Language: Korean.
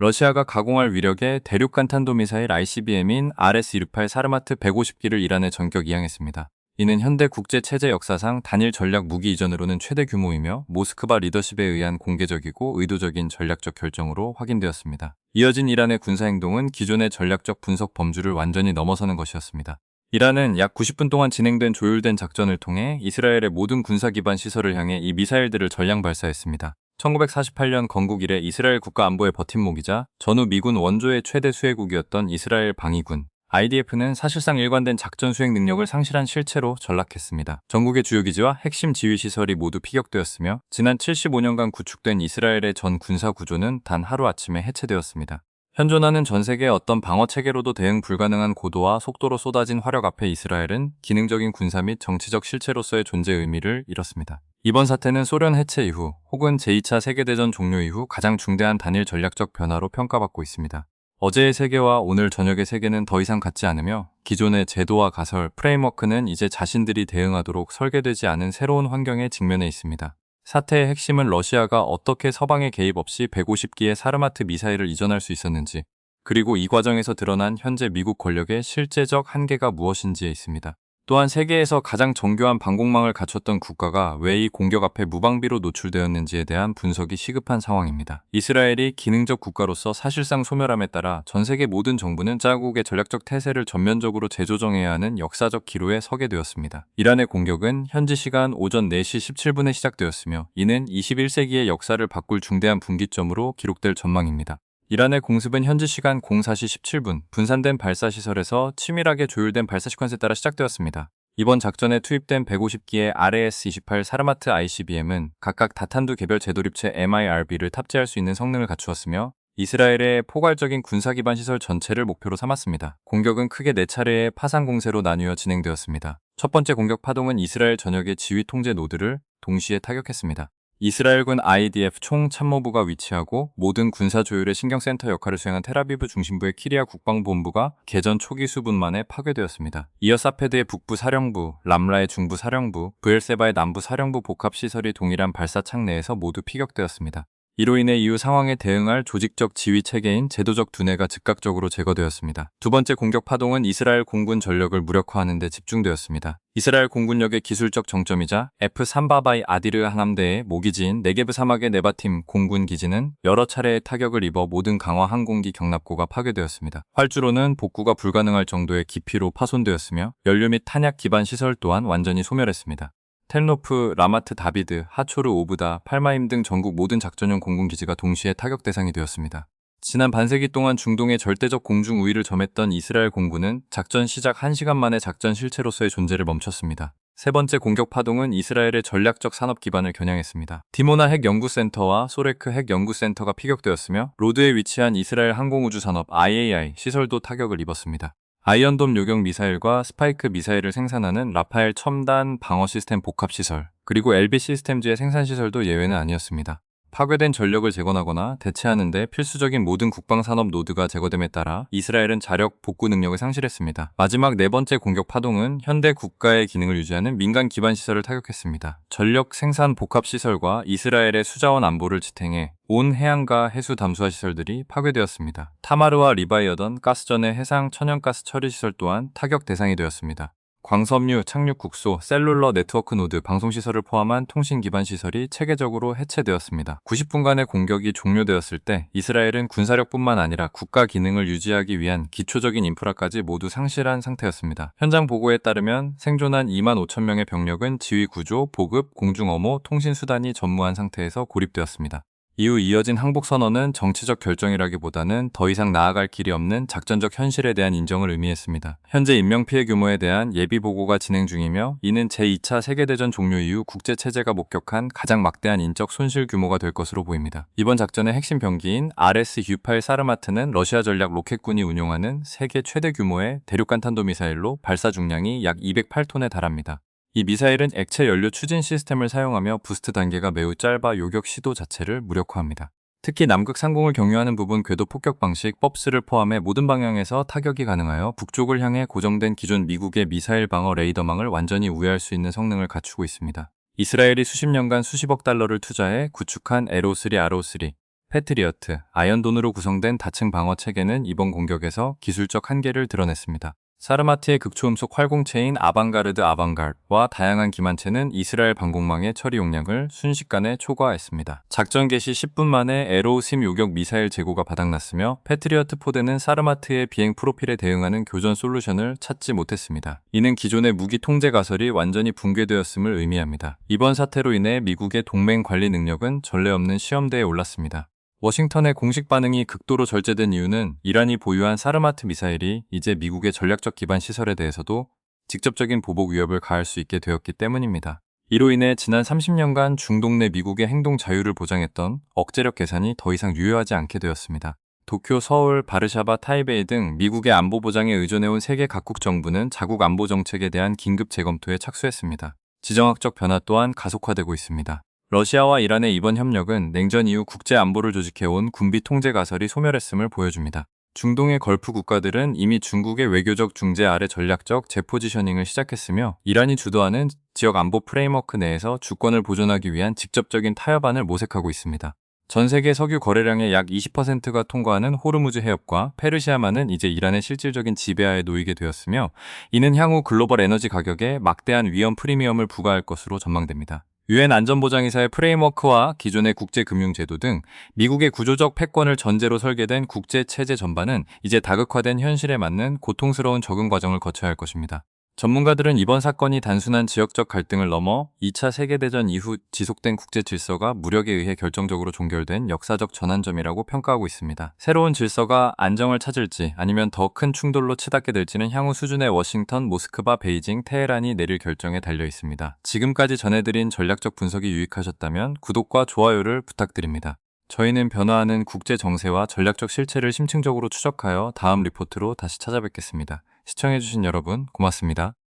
러시아가 가공할 위력의 대륙간 탄도미사일 ICBM인 RS-268 사르마트 150기를 이란에 전격 이양했습니다. 이는 현대 국제체제 역사상 단일 전략 무기 이전으로는 최대 규모이며 모스크바 리더십에 의한 공개적이고 의도적인 전략적 결정으로 확인되었습니다. 이어진 이란의 군사행동은 기존의 전략적 분석 범주를 완전히 넘어서는 것이었습니다. 이란은 약 90분 동안 진행된 조율된 작전을 통해 이스라엘의 모든 군사기반 시설을 향해 이 미사일들을 전량 발사했습니다. 1948년 건국 이래 이스라엘 국가안보의 버팀목이자 전후 미군 원조의 최대 수혜국이었던 이스라엘 방위군 IDF는 사실상 일관된 작전 수행 능력을 상실한 실체로 전락했습니다. 전국의 주요 기지와 핵심 지휘시설이 모두 피격되었으며 지난 75년간 구축된 이스라엘의 전 군사 구조는 단 하루아침에 해체되었습니다. 현존하는 전 세계의 어떤 방어 체계로도 대응 불가능한 고도와 속도로 쏟아진 화력 앞에 이스라엘은 기능적인 군사 및 정치적 실체로서의 존재 의미를 잃었습니다. 이번 사태는 소련 해체 이후 혹은 제2차 세계대전 종료 이후 가장 중대한 단일 전략적 변화로 평가받고 있습니다. 어제의 세계와 오늘 저녁의 세계는 더 이상 같지 않으며 기존의 제도와 가설, 프레임워크는 이제 자신들이 대응하도록 설계되지 않은 새로운 환경에 직면해 있습니다. 사태의 핵심은 러시아가 어떻게 서방의 개입 없이 150기의 사르마트 미사일을 이전할 수 있었는지, 그리고 이 과정에서 드러난 현재 미국 권력의 실제적 한계가 무엇인지에 있습니다. 또한 세계에서 가장 정교한 방공망을 갖췄던 국가가 왜 이 공격 앞에 무방비로 노출되었는지에 대한 분석이 시급한 상황입니다. 이스라엘이 기능적 국가로서 사실상 소멸함에 따라 전 세계 모든 정부는 자국의 전략적 태세를 전면적으로 재조정해야 하는 역사적 기로에 서게 되었습니다. 이란의 공격은 현지 시간 오전 4시 17분에 시작되었으며 이는 21세기의 역사를 바꿀 중대한 분기점으로 기록될 전망입니다. 이란의 공습은 현지 시간 04시 17분 분산된 발사시설에서 치밀하게 조율된 발사 시퀀스에 따라 시작되었습니다. 이번 작전에 투입된 150기의 RS-28 사르마트 ICBM은 각각 다탄두 개별 재도립체 MIRB를 탑재할 수 있는 성능을 갖추었으며 이스라엘의 포괄적인 군사기반 시설 전체를 목표로 삼았습니다. 공격은 크게 4차례의 파상 공세로 나뉘어 진행되었습니다. 첫 번째 공격 파동은 이스라엘 전역의 지휘 통제 노드를 동시에 타격했습니다. 이스라엘군 IDF 총참모부가 위치하고 모든 군사 조율의 신경센터 역할을 수행한 텔아비브 중심부의 키리아 국방본부가 개전 초기 수분 만에 파괴되었습니다. 이어 사페드의 북부 사령부, 람라의 중부 사령부, 브엘세바의 남부 사령부 복합시설이 동일한 발사창 내에서 모두 피격되었습니다. 이로 인해 이후 상황에 대응할 조직적 지휘 체계인 제도적 두뇌가 즉각적으로 제거되었습니다. 두 번째 공격 파동은 이스라엘 공군 전력을 무력화하는 데 집중되었습니다. 이스라엘 공군력의 기술적 정점이자 F-3바바이 아디르 항함대의 모기지인 네게브 사막의 네바팀 공군 기지는 여러 차례의 타격을 입어 모든 강화 항공기 경납고가 파괴되었습니다. 활주로는 복구가 불가능할 정도의 깊이로 파손되었으며 연료 및 탄약 기반 시설 또한 완전히 소멸했습니다. 텔노프, 라마트 다비드, 하초르 오브다, 팔마임 등 전국 모든 작전용 공군기지가 동시에 타격 대상이 되었습니다. 지난 반세기 동안 중동의 절대적 공중 우위를 점했던 이스라엘 공군은 작전 시작 1시간 만에 작전 실체로서의 존재를 멈췄습니다. 세 번째 공격 파동은 이스라엘의 전략적 산업 기반을 겨냥했습니다. 디모나 핵연구센터와 소레크 핵연구센터가 피격되었으며 로드에 위치한 이스라엘 항공우주산업 IAI 시설도 타격을 입었습니다. 아이언돔 요격 미사일과 스파이크 미사일을 생산하는 라파엘 첨단 방어 시스템 복합시설, 그리고 LB 시스템즈의 생산시설도 예외는 아니었습니다. 파괴된 전력을 재건하거나 대체하는 데 필수적인 모든 국방산업 노드가 제거됨에 따라 이스라엘은 자력 복구 능력을 상실했습니다. 마지막 네 번째 공격 파동은 현대 국가의 기능을 유지하는 민간 기반 시설을 타격했습니다. 전력 생산 복합 시설과 이스라엘의 수자원 안보를 지탱해 온 해안가 해수 담수화 시설들이 파괴되었습니다. 타마르와 리바이어던 가스전의 해상 천연가스 처리 시설 또한 타격 대상이 되었습니다. 광섬유, 착륙국소, 셀룰러 네트워크 노드, 방송시설을 포함한 통신 기반 시설이 체계적으로 해체되었습니다. 90분간의 공격이 종료되었을 때 이스라엘은 군사력뿐만 아니라 국가 기능을 유지하기 위한 기초적인 인프라까지 모두 상실한 상태였습니다. 현장 보고에 따르면 생존한 2만 5천 명의 병력은 지휘 구조, 보급, 공중 엄호, 통신 수단이 전무한 상태에서 고립되었습니다. 이후 이어진 항복선언은 정치적 결정이라기보다는 더 이상 나아갈 길이 없는 작전적 현실에 대한 인정을 의미했습니다. 현재 인명피해 규모에 대한 예비보고가 진행 중이며 이는 제2차 세계대전 종료 이후 국제체제가 목격한 가장 막대한 인적 손실 규모가 될 것으로 보입니다. 이번 작전의 핵심 병기인 RS-28 사르마트는 러시아 전략 로켓군이 운용하는 세계 최대 규모의 대륙간 탄도미사일로 발사 중량이 약 208톤에 달합니다. 이 미사일은 액체 연료 추진 시스템을 사용하며 부스트 단계가 매우 짧아 요격 시도 자체를 무력화합니다. 특히 남극 상공을 경유하는 부분 궤도 폭격 방식 법스를 포함해 모든 방향에서 타격이 가능하여 북쪽을 향해 고정된 기존 미국의 미사일 방어 레이더망을 완전히 우회할 수 있는 성능을 갖추고 있습니다. 이스라엘이 수십 년간 수십억 달러를 투자해 구축한 에로3, 아로3, 패트리어트, 아이언돔으로 구성된 다층 방어 체계는 이번 공격에서 기술적 한계를 드러냈습니다. 사르마트의 극초음속 활공체인 아방가르드와 다양한 기만체는 이스라엘 방공망의 처리 용량을 순식간에 초과했습니다. 작전 개시 10분 만에 에로우심 요격 미사일 재고가 바닥났으며 패트리어트 포대는 사르마트의 비행 프로필에 대응하는 교전 솔루션을 찾지 못했습니다. 이는 기존의 무기 통제 가설이 완전히 붕괴되었음을 의미합니다. 이번 사태로 인해 미국의 동맹 관리 능력은 전례 없는 시험대에 올랐습니다. 워싱턴의 공식 반응이 극도로 절제된 이유는 이란이 보유한 사르마트 미사일이 이제 미국의 전략적 기반 시설에 대해서도 직접적인 보복 위협을 가할 수 있게 되었기 때문입니다. 이로 인해 지난 30년간 중동 내 미국의 행동 자유를 보장했던 억제력 계산이 더 이상 유효하지 않게 되었습니다. 도쿄, 서울, 바르샤바, 타이베이 등 미국의 안보 보장에 의존해온 세계 각국 정부는 자국 안보 정책에 대한 긴급 재검토에 착수했습니다. 지정학적 변화 또한 가속화되고 있습니다. 러시아와 이란의 이번 협력은 냉전 이후 국제 안보를 조직해온 군비 통제 가설이 소멸했음을 보여줍니다. 중동의 걸프 국가들은 이미 중국의 외교적 중재 아래 전략적 재포지셔닝을 시작했으며 이란이 주도하는 지역 안보 프레임워크 내에서 주권을 보존하기 위한 직접적인 타협안을 모색하고 있습니다. 전 세계 석유 거래량의 약 20%가 통과하는 호르무즈 해협과 페르시아만은 이제 이란의 실질적인 지배하에 놓이게 되었으며 이는 향후 글로벌 에너지 가격에 막대한 위험 프리미엄을 부과할 것으로 전망됩니다. 유엔 안전보장이사의 프레임워크와 기존의 국제금융제도 등 미국의 구조적 패권을 전제로 설계된 국제체제 전반은 이제 다극화된 현실에 맞는 고통스러운 적응 과정을 거쳐야 할 것입니다. 전문가들은 이번 사건이 단순한 지역적 갈등을 넘어 2차 세계대전 이후 지속된 국제 질서가 무력에 의해 결정적으로 종결된 역사적 전환점이라고 평가하고 있습니다. 새로운 질서가 안정을 찾을지 아니면 더 큰 충돌로 치닫게 될지는 향후 수준의 워싱턴, 모스크바, 베이징, 테헤란이 내릴 결정에 달려 있습니다. 지금까지 전해드린 전략적 분석이 유익하셨다면 구독과 좋아요를 부탁드립니다. 저희는 변화하는 국제 정세와 전략적 실체를 심층적으로 추적하여 다음 리포트로 다시 찾아뵙겠습니다. 시청해주신 여러분 고맙습니다.